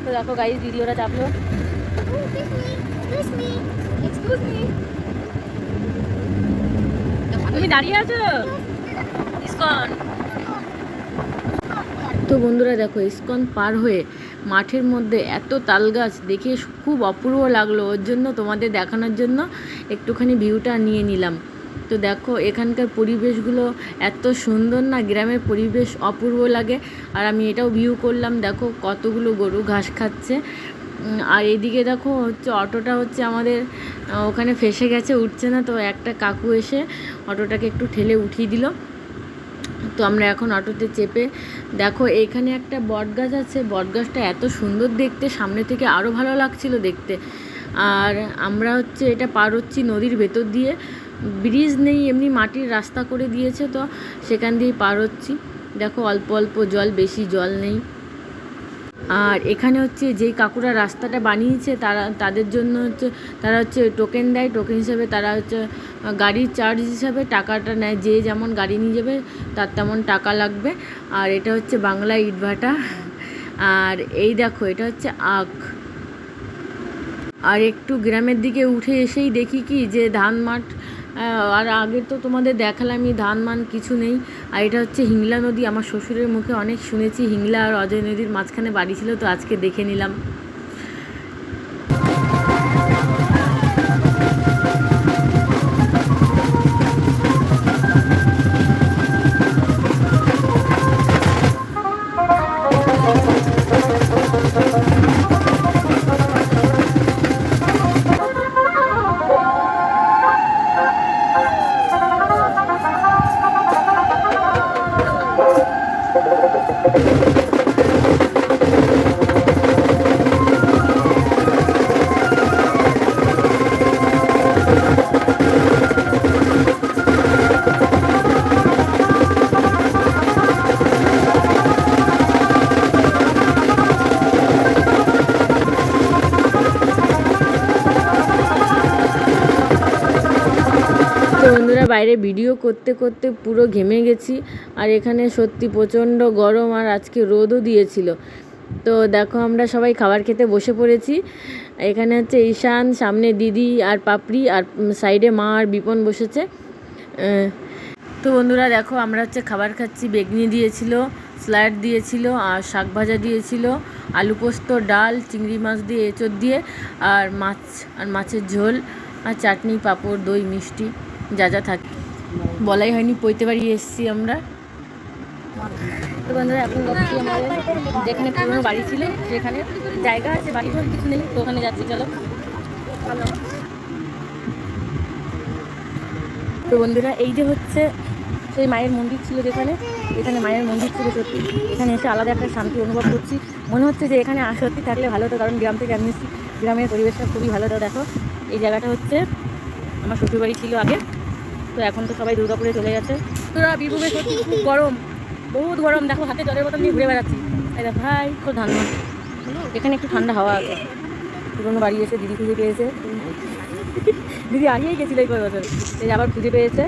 তো দেখো গাইস ভিডিওটা চাপলো। তুমি দাঁড়িয়ে আছো ইসকন। তো বন্ধুরা দেখো ইসকন পার হয়ে মাঠের মধ্যে এত তাল গাছ দেখে খুব অপূর্ব লাগলো, ওর জন্য তোমাদের দেখানোর জন্য একটুখানি ভিউটা নিয়ে নিলাম। তো দেখো এখানকার পরিবেশগুলো এত সুন্দর না, গ্রামের পরিবেশ অপূর্ব লাগে। আর আমি এটাও ভিউ করলাম, দেখো কতগুলো গরু ঘাস খাচ্ছে। আর এইদিকে দেখো হচ্ছে অটোটা হচ্ছে আমাদের ওখানে ফেসে গেছে, উঠছে না। তো একটা কাকু এসে অটোটাকে একটু ঠেলে উঠিয়ে দিল। তো আমরা এখন অটোতে চেপে দেখো এখানে একটা বট গাছ আছে, বট গাছটা এত সুন্দর দেখতে, সামনে থেকে আরও ভালো লাগছিল দেখতে। আর আমরা হচ্ছে এটা পার হচ্ছি নদীর ভেতর দিয়ে, ব্রিজ নেই, এমনি মাটির রাস্তা করে দিয়েছে, তো সেখান দিয়েই পার হচ্ছি। দেখো অল্প অল্প জল, বেশি জল নেই। আর এখানে হচ্ছে যেই কাকুরা রাস্তাটা বানিয়েছে তাদের জন্য হচ্ছে তারা হচ্ছে টোকেন দেয়, টোকেন হিসেবে তারা হচ্ছে গাড়ির চার্জ হিসাবে টাকাটা নেয়, যে যেমন গাড়ি নিয়ে যাবে তার তেমন টাকা লাগবে। আর এটা হচ্ছে বাংলা ইটভাটা। আর এই দেখো এটা হচ্ছে আখ। আর একটু গ্রামের দিকে উঠে এসেই দেখি কি যে ধান মাঠ, আর আগে তো তোমাদের দেখালামই ধান মান কিছু নেই। আর এটা হচ্ছে হিংলা নদী, আমার শ্বশুরের মুখে অনেক শুনেছি হিংলা আর অজয় নদীর মাঝখানে বাড়ি ছিল, তো আজকে দেখে নিলাম। তো বন্ধুরা বাইরে ভিডিও করতে করতে পুরো ঘেমে গেছি। আর এখানে সত্যি প্রচণ্ড গরম, আর আজকে রোদও দিয়েছিল। তো দেখো আমরা সবাই খাবার খেতে বসে পড়েছি। এখানে হচ্ছে ঈশান, সামনে দিদি আর পাপড়ি, আর সাইডে মা আর বিপন বসেছে। তো বন্ধুরা দেখো আমরা হচ্ছে খাবার খাচ্ছি, বেগনি দিয়েছিল, স্যালাড দিয়েছিল, আর শাক ভাজা দিয়েছিল, আলু পোস্ত, ডাল, চিংড়ি মাছ দিয়ে, এঁচোড় দিয়ে, আর মাছ, আর মাছের ঝোল, আর চাটনি, পাঁপড়, দই, মিষ্টি, যা যা থাকে বলাই হয়নি, পৈতে বাড়ি এসেছি আমরা। তো বন্ধুরা এখন যাচ্ছি আমাদের যেখানে পুরনো বাড়ি ছিল, সেখানে জায়গা আছে, বাড়ি ঘর কিছু নেই, তো ওখানে যাচ্ছি, চলো। তো বন্ধুরা এই যে হচ্ছে সেই মায়ের মন্দির ছিল, যেখানে এখানে মায়ের মন্দির ছিল, সত্যি এখানে এসে আলাদা একটা শান্তি অনুভব করছি। মনে হচ্ছে যে এখানে সত্যি থাকলে ভালো হতো, কারণ গ্রাম থেকে আমি এসেছি, গ্রামের পরিবেশটা খুবই ভালো। তো দেখো এই জায়গাটা হচ্ছে আমার শ্বশুরবাড়ি ছিল আগে, তো এখন তো সবাই দুর্গাপুরে চলে গেছে। তো বীরভূমে সত্যি খুব গরম, বহুত গরম। দেখো হাতে জলের বোতল নিয়ে ঘুরে বেড়াচ্ছি। এই দেখো ভাই খুব ঠান্ডা, এখানে একটু ঠান্ডা হাওয়া আছে। পুরোনো বাড়ি এসে দিদি খুঁজে পেয়েছে, দিদি আগিয়েই গেছিল এই বছর, এই আবার খুঁজে পেয়েছে।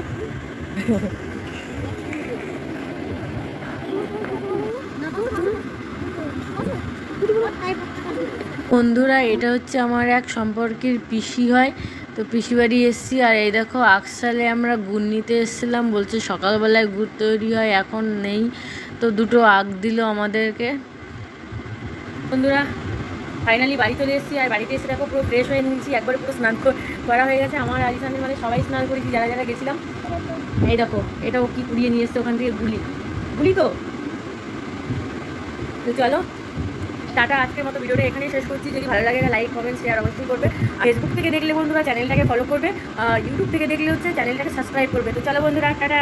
বন্ধুরা এটা হচ্ছে আমার এক সম্পর্কের পিসি হয়, তো পিসি বাড়ি এসেছি। আর এই দেখো আকসালে আমরা গুড় নিতে এসেছিলাম, বলছে সকালবেলায় গুড় তৈরি হয়, এখন নেই, তো দুটো আখ দিল আমাদেরকে। বন্ধুরা ফাইনালি বাড়ি চলে এসেছি, আর বাড়িতে এসে দেখো পুরো ফ্রেশ হয়ে নিয়েছি, একবারে পুরো স্নান করা হয়ে গেছে। আমার আলিসানের মানে সবাই স্নান করেছি যারা যারা গেছিলাম। এই দেখো এটাও কি কুড়িয়ে নিয়ে এসছে ওখান থেকে, গুলি তো চলো টাটা। আজকের মতো ভিডিওটা এখানেই শেষ করছি। যদি ভালো লাগে লাইক, কমেন্ট, শেয়ার অবশ্যই করবে। আর ফেসবুক থেকে দেখলে বন্ধুরা চ্যানেলটাকে ফলো করবে, ইউটিউব থেকে দেখলে হচ্ছে চ্যানেলটাকে সাবস্ক্রাইব করবে। তো চলো বন্ধুরা টাটা।